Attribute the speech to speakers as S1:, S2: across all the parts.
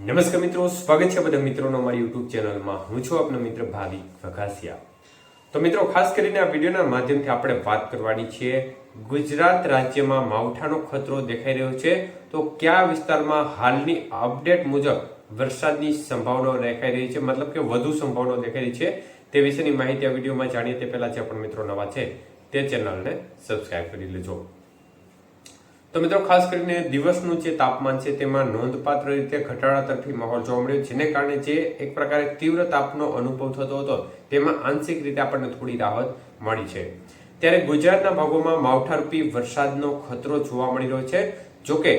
S1: નમસ્કાર મિત્રો, સ્વાગત છે બધા મિત્રોનો અમારી યુટ્યુબ ચેનલમાં। હું છું આપનો મિત્ર ભાવિક વઘાસિયા। તો મિત્રો, ખાસ કરીને આ વિડીયોના માધ્યમથી આપણે વાત કરવાની છે ગુજરાત રાજ્યમાં માવઠાનો ખતરો દેખાઈ રહ્યો છે, તો કયા વિસ્તારમાં હાલની અપડેટ મુજબ વરસાદની સંભાવના દેખાઈ રહી છે, મતલબ કે વધુ સંભાવના દેખાઈ રહી છે, તે વિશેની માહિતી આ વિડીયોમાં જાણીએ તે પહેલા જે પણ મિત્રો નવા છે તે ચેનલને સબસ્ક્રાઇબ કરી લેજો। તો મિત્રો, ખાસ કરીને દિવસનું જે તાપમાન છે તેમાં નોંધપાત્ર રીતે ઘટાડા તરફી માહોલ જોવા મળ્યો, જેને કારણે જે એક પ્રકારે તીવ્ર તાપનો અનુભવ થતો હતો તેમાં આંશિક રીતે આપણને થોડી રાહત મળી છે। ત્યારે ગુજરાતના ભાગોમાં માવઠારૂપી વરસાદનો ખતરો જોવા મળી રહ્યો છે। જોકે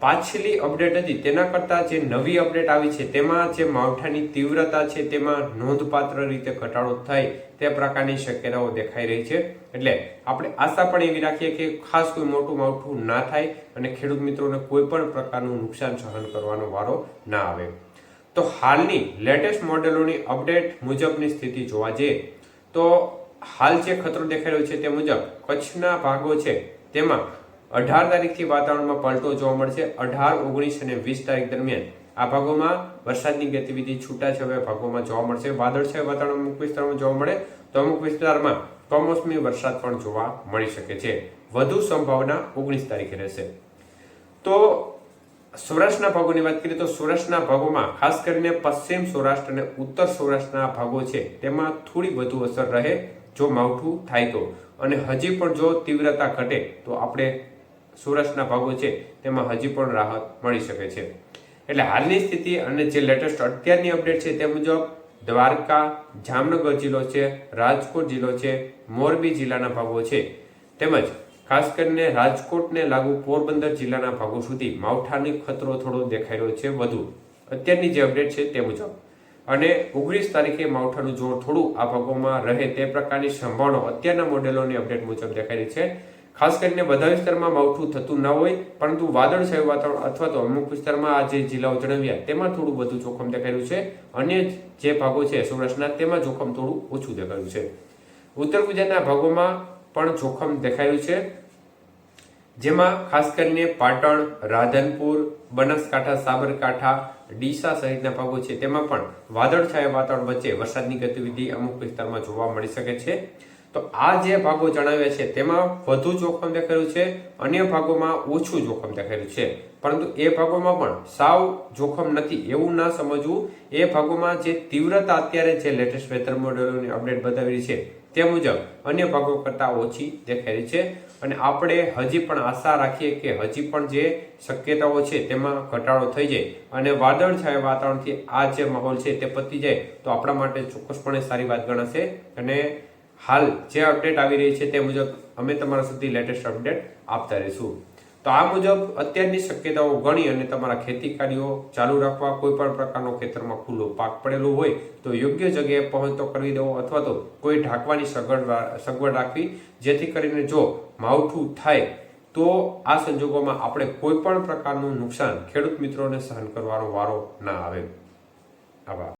S1: પાછલી અપડેટ હતી તેના કરતા જે નવી અપડેટ આવી છે તેમાં જે માવઠાની તીવ્રતા છે તેમાં નોંધપાત્ર રીતે ઘટાડો થાય તે પ્રકારની શક્યતાઓ દેખાઈ રહી છે। એટલે આપણે આશા પણ એવી રાખીએ કે ખાસ કોઈ મોટું માવઠું ના થાય અને ખેડૂત મિત્રોને કોઈ પણ પ્રકારનું નુકસાન સહન કરવાનો વારો ના આવે। તો હાલની લેટેસ્ટ મોડેલોની અપડેટ મુજબની સ્થિતિ જોવા જઈએ તો હાલ જે ખતરો દેખાઈ રહ્યો છે તે મુજબ કચ્છના ભાગો છે તેમાં 18 તારીખથી વાતાવરણમાં પલટો જોવા મળશે। 18, 19 અને 20 તારીખ દરમિયાન આ ભાગોમાં વરસાદની ગતિવિધિ છૂટાછવાયા ભાગોમાં જોવા મળશે। વાદળછાયા વાતાવરણ અમુક વિસ્તારોમાં જોવા મળે તો અમુક વિસ્તારમાં કમોસમી વરસાદ પણ જોવા મળી શકે છે। વધુ સંભાવના 19 તારીખે રહેશે। તો સૌરાષ્ટ્રના ભાગોની વાત કરીએ તો સૌરાષ્ટ્રના ભાગોમાં ખાસ કરીને પશ્ચિમ સૌરાષ્ટ્ર અને ઉત્તર સૌરાષ્ટ્રના ભાગો છે તેમાં થોડી વધુ અસર રહે જો માવઠું થાય તો, અને હજી પણ જો તીવ્રતા ઘટે તો આપણે સૌરાષ્ટ્રના ભાગો છે તેમાં હજી પણ રાહત મળી શકે છે। એટલે હાલની સ્થિતિ અને જે લેટેસ્ટ અત્યારની અપડેટ છે તે મુજબ દ્વારકા, જામનગર જિલ્લો છે, રાજકોટ જિલ્લો છે, મોરબી જિલ્લાના ભાગો છે, તેમજ ખાસ કરીને રાજકોટને લાગુ પોરબંદર જિલ્લાના ભાગો સુધી માવઠાની ખતરો થોડો દેખાઈ રહ્યો છે વધુ અત્યારની જે અપડેટ છે તે મુજબ, અને 19 તારીખે માવઠાનું જોર થોડું આ ભાગોમાં રહે તે પ્રકારની સંભાવના અત્યારના મોડેલોની અપડેટ મુજબ દેખાઈ રહી છે। ખાસ કરીને બધા વિસ્તારમાં માવઠું થતું ના હોય પરંતુ વાદળછાયું વાતાવરણ અથવા તો અમુક વિસ્તારમાં આ જે જિલ્લાઓ જણાવ્યા તેમાં થોડું વધુ જોખમ દેખાઈ રહ્યું છે। અન્ય જે ભાગો છે સૌરાષ્ટ્રના તેમાં જોખમ થોડું ઓછું દેખાયું છે। ઉત્તર ગુજરાતના ભાગોમાં પણ જોખમ દેખાઈ રહ્યું છે, જેમાં ખાસ કરીને પાટણ, રાધનપુર, બનાસકાંઠા, સાબરકાંઠા, ડીસા સહિતના ભાગો છે તેમાં પણ વાદળછાયા વાતાવરણ વચ્ચે વરસાદની ગતિવિધિ અમુક વિસ્તારમાં જોવા મળી શકે છે। તો આ જે ભાગો જણાવ્યા છે તેમાં વધુ જોખમ દેખાયું છે, અન્ય ભાગોમાં ઓછું જોખમ દેખાયું છે, પરંતુ એ ભાગોમાં પણ સાવ જોખમ નથી એવું ના સમજવું। એ ભાગોમાં જે તીવ્રતા અત્યારે જે લેટેસ્ટ વેધર મોડેલોની અપડેટ બતાવી છે તે મુજબ અન્ય ભાગો કરતા ઓછી દેખાઈ રહી છે, અને આપણે હજી પણ આશા રાખીએ કે હજી પણ જે શક્યતાઓ છે તેમાં ઘટાડો થઈ જાય અને વાદળછાયા વાતાવરણથી આ જે માહોલ છે તે પતી જાય તો આપણા માટે ચોક્કસપણે સારી વાત ગણાશે। અને હાલ જે અપડેટ આવી રહી છે તે મુજબ અમે તમારા સુધી લેટેસ્ટ અપડેટ આપતા રહીશું। તો આ મુજબ અત્યારની શક્યતાઓ ગણી અને તમારા ખેતી કાર્યો ચાલુ રાખવા, કોઈ પણ પ્રકારનો ખેતરમાં ખુલ્લો પાક પડેલો હોય તો યોગ્ય જગ્યાએ પહોંચતો કરી દેવો અથવા તો કોઈ ઢાંકવાની સગવડ રાખવી, જેથી કરીને જો માવઠું થાય તો આ સંજોગોમાં આપણે કોઈ પણ પ્રકારનું નુકસાન ખેડૂત મિત્રોને સહન કરવાનો વારો ના આવે। આભાર।